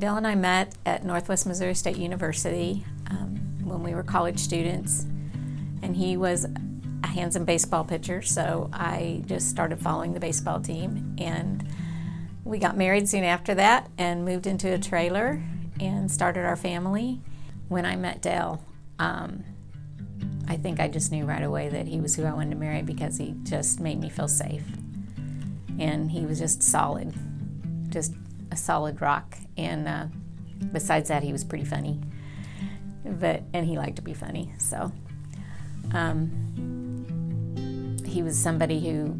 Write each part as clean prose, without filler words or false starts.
Dale and I met at Northwest Missouri State University when we were college students, and he was a handsome baseball pitcher, so I just started following the baseball team, and we got married soon after that and moved into a trailer and started our family. When I met Dale, I think I just knew right away that he was who I wanted to marry because he just made me feel safe. And he was just solid, just a solid rock. And besides that, he was pretty funny. And he liked to be funny. So he was somebody who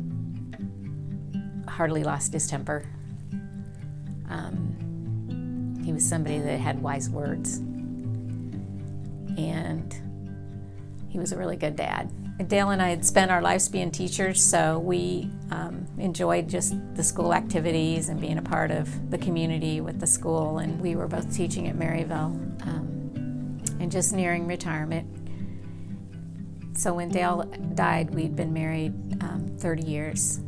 hardly lost his temper. He was somebody that had wise words. And he was a really good dad. Dale and I had spent our lives being teachers, so we enjoyed just the school activities and being a part of the community with the school. And we were both teaching at Maryville and just nearing retirement. So when Dale died, we'd been married 30 years,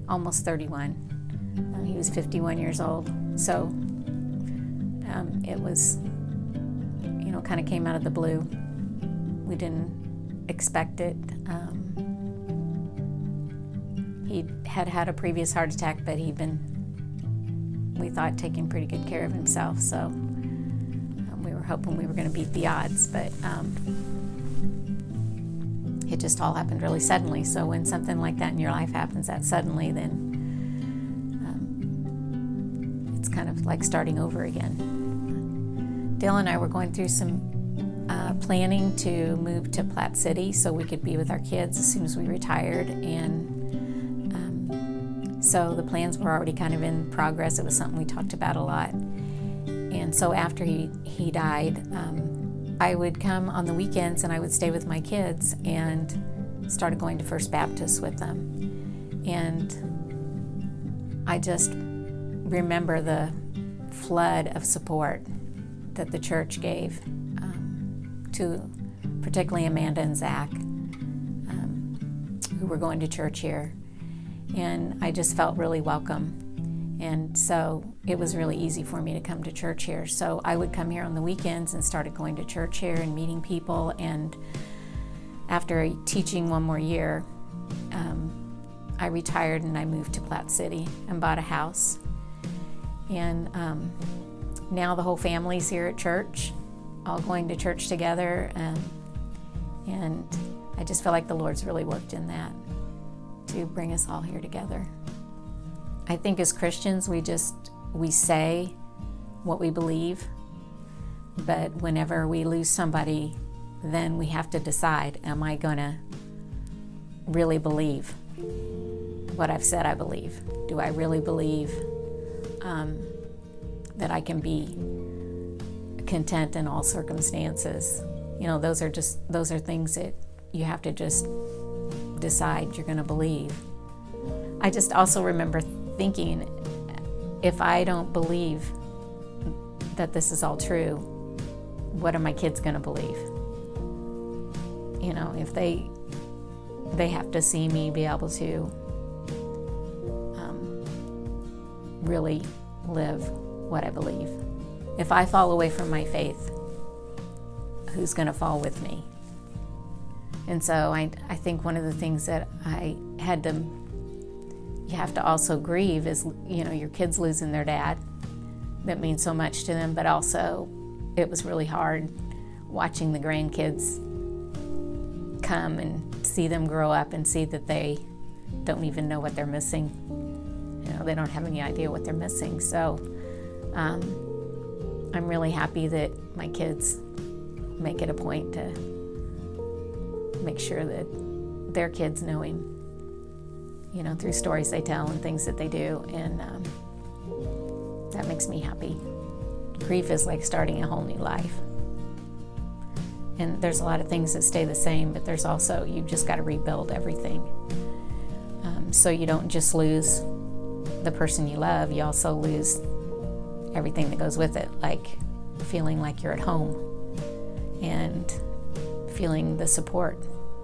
almost 31. He was 51 years old. So it was, kind of came out of the blue. We didn't expect it. He had a previous heart attack, but he'd been, we thought, taking pretty good care of himself. So we were hoping we were going to beat the odds, but it just all happened really suddenly. So when something like that in your life happens that suddenly, then it's kind of like starting over again. Dale and I were going through some planning to move to Platte City so we could be with our kids as soon as we retired, and so the plans were already kind of in progress. It was something we talked about a lot. And so after he died, I would come on the weekends and I would stay with my kids, and started going to First Baptist with them. And I just remember the flood of support that the church gave to particularly Amanda and Zach, who were going to church here. And I just felt really welcome. And so it was really easy for me to come to church here. So I would come here on the weekends and started going to church here and meeting people. And after teaching one more year, I retired and I moved to Platte City and bought a house. And now the whole family's here at church, all going to church together, and I just feel like the Lord's really worked in that to bring us all here together. I think as Christians, we say what we believe, but whenever we lose somebody, then we have to decide, am I going to really believe what I've said I believe? Do I really believe that I can be content in all circumstances? Those are things that you have to just decide you're going to believe. I just also remember thinking, if I don't believe that this is all true, what are my kids going to believe? If they have to see me be able to really live what I believe. If I fall away from my faith, who's going to fall with me? And so I think one of the things that you have to also grieve is, your kids losing their dad. That means so much to them, but also it was really hard watching the grandkids come and see them grow up and see that they don't even know what they're missing. They don't have any idea what they're missing. So I'm really happy that my kids make it a point to make sure that their kids know him, through stories they tell and things that they do, and that makes me happy. Grief is like starting a whole new life. And there's a lot of things that stay the same, but there's also, you've just got to rebuild everything. So you don't just lose the person you love, you also lose everything that goes with it, like feeling like you're at home and feeling the support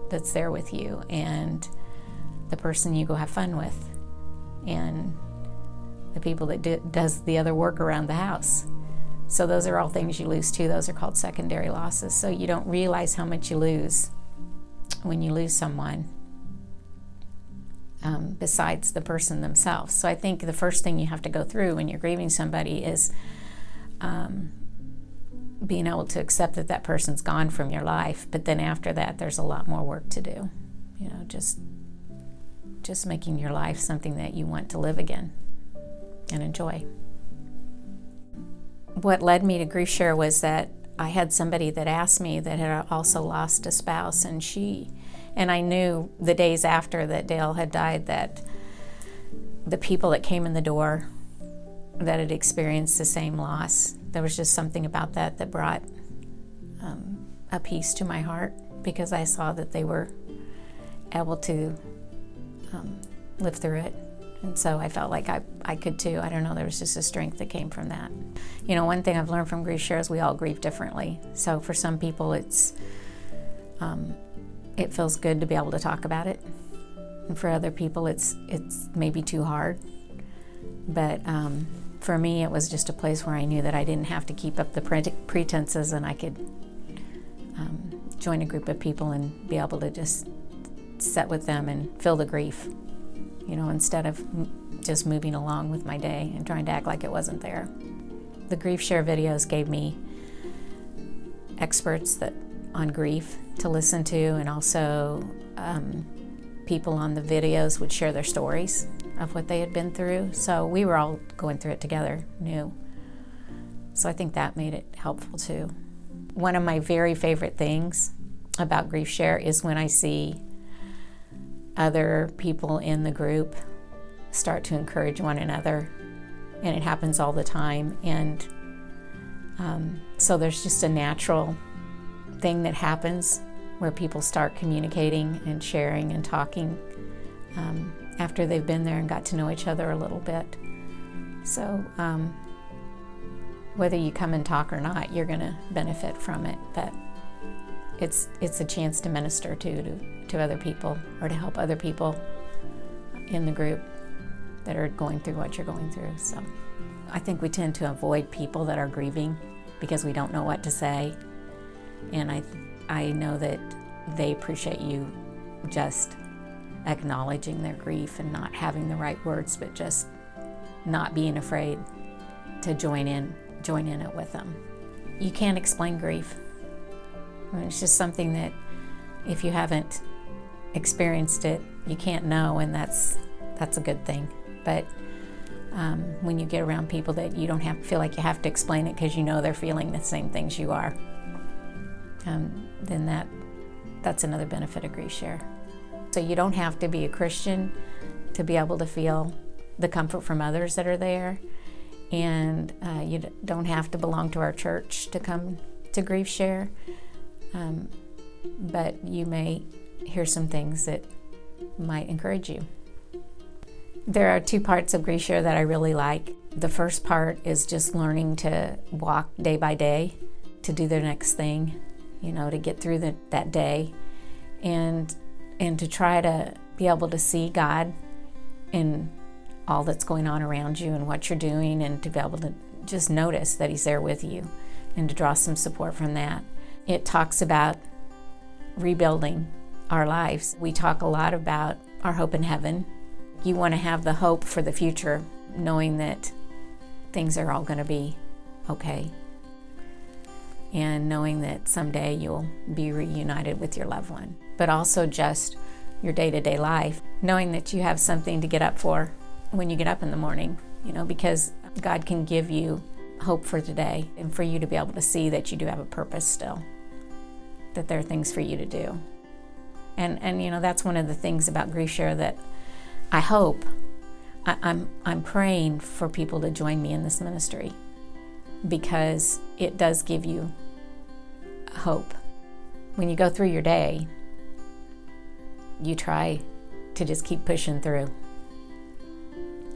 that's there with you, and the person you go have fun with, and the people that does the other work around the house. So those are all things you lose too. Those are called secondary losses. So you don't realize how much you lose when you lose someone besides the person themselves. So I think the first thing you have to go through when you're grieving somebody is being able to accept that that person's gone from your life. But then after that, there's a lot more work to do. You know, just making your life something that you want to live again and enjoy. What led me to GriefShare was that I had somebody that asked me that had also lost a spouse, and I knew the days after that Dale had died that the people that came in the door that had experienced the same loss, there was just something about that brought a peace to my heart, because I saw that they were able to live through it. And so I felt like I could too. I don't know, there was just a strength that came from that. You know, one thing I've learned from GriefShare is we all grieve differently. So for some people it feels good to be able to talk about it. And for other people it's maybe too hard. But for me, it was just a place where I knew that I didn't have to keep up the pretenses, and I could join a group of people and be able to just sit with them and feel the grief, you know, instead of just moving along with my day and trying to act like it wasn't there. The GriefShare videos gave me experts on grief to listen to, and also people on the videos would share their stories of what they had been through. So we were all going through it together, new. So I think that made it helpful too. One of my very favorite things about GriefShare is when I see other people in the group start to encourage one another, and it happens all the time. And so there's just a natural thing that happens where people start communicating and sharing and talking after they've been there and got to know each other a little bit. So whether you come and talk or not, you're going to benefit from it. But it's a chance to minister to other people, or to help other people in the group that are going through what you're going through. So I think we tend to avoid people that are grieving because we don't know what to say. And I know that they appreciate you just acknowledging their grief and not having the right words, but just not being afraid to join in it with them. You can't explain grief. I mean, it's just something that if you haven't experienced it, you can't know, and that's a good thing. But when you get around people that you don't feel like you have to explain it because you know they're feeling the same things you are, then that's another benefit of GriefShare. So you don't have to be a Christian to be able to feel the comfort from others that are there, and you don't have to belong to our church to come to GriefShare, but you may hear some things that might encourage you. There are two parts of GriefShare that I really like. The first part is just learning to walk day by day, to do the next thing, you know, to get through that day, and to try to be able to see God in all that's going on around you and what you're doing, and to be able to just notice that He's there with you and to draw some support from that. It talks about rebuilding our lives. We talk a lot about our hope in heaven. You want to have the hope for the future, knowing that things are all going to be okay, and knowing that someday you'll be reunited with your loved one. But also just your day-to-day life, knowing that you have something to get up for when you get up in the morning, you know, because God can give you hope for today, and for you to be able to see that you do have a purpose still, that there are things for you to do. And you know, that's one of the things about GriefShare that I hope, I'm praying for people to join me in this ministry, because it does give you hope. When you go through your day, you try to just keep pushing through,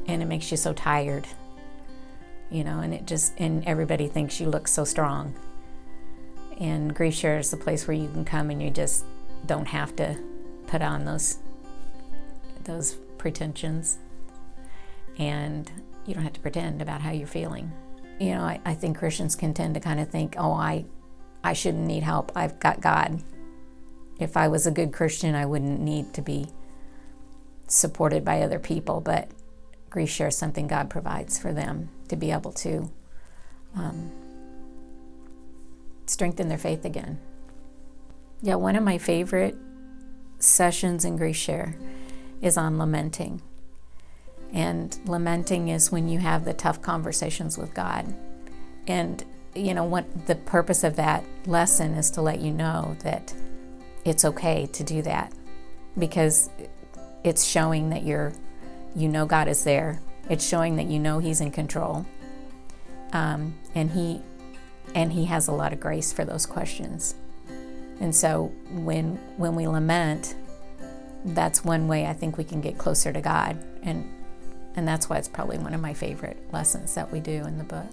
and it makes you so tired, you know, and everybody thinks you look so strong. And GriefShare is the place where you can come and you just don't have to put on those pretensions, and you don't have to pretend about how you're feeling. I think Christians can tend to kind of think, oh, I shouldn't need help. I've got God. If I was a good Christian, I wouldn't need to be supported by other people. But GriefShare is something God provides for them to be able to strengthen their faith again. Yeah, one of my favorite sessions in GriefShare is on lamenting. And lamenting is when you have the tough conversations with God. And what the purpose of that lesson is to let you know that it's okay to do that, because it's showing that God is there. It's showing that He's in control, and He has a lot of grace for those questions. And so when we lament, that's one way I think we can get closer to God, and that's why it's probably one of my favorite lessons that we do in the book.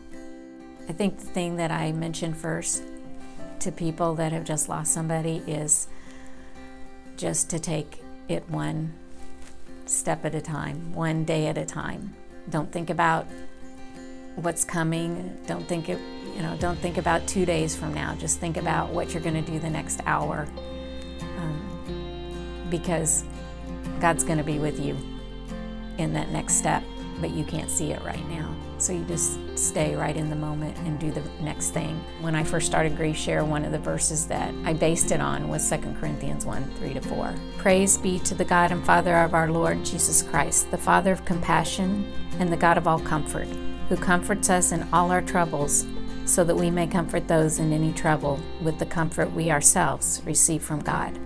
I think the thing that I mentioned first to people that have just lost somebody is just to take it one step at a time, one day at a time. Don't think about what's coming. Don't think about 2 days from now. Just think about what you're going to do the next hour, because God's going to be with you in that next step, but you can't see it right now. So you just stay right in the moment and do the next thing. When I first started GriefShare, one of the verses that I based it on was 2 Corinthians 1:3-4. Praise be to the God and Father of our Lord Jesus Christ, the Father of compassion and the God of all comfort, who comforts us in all our troubles, so that we may comfort those in any trouble with the comfort we ourselves receive from God.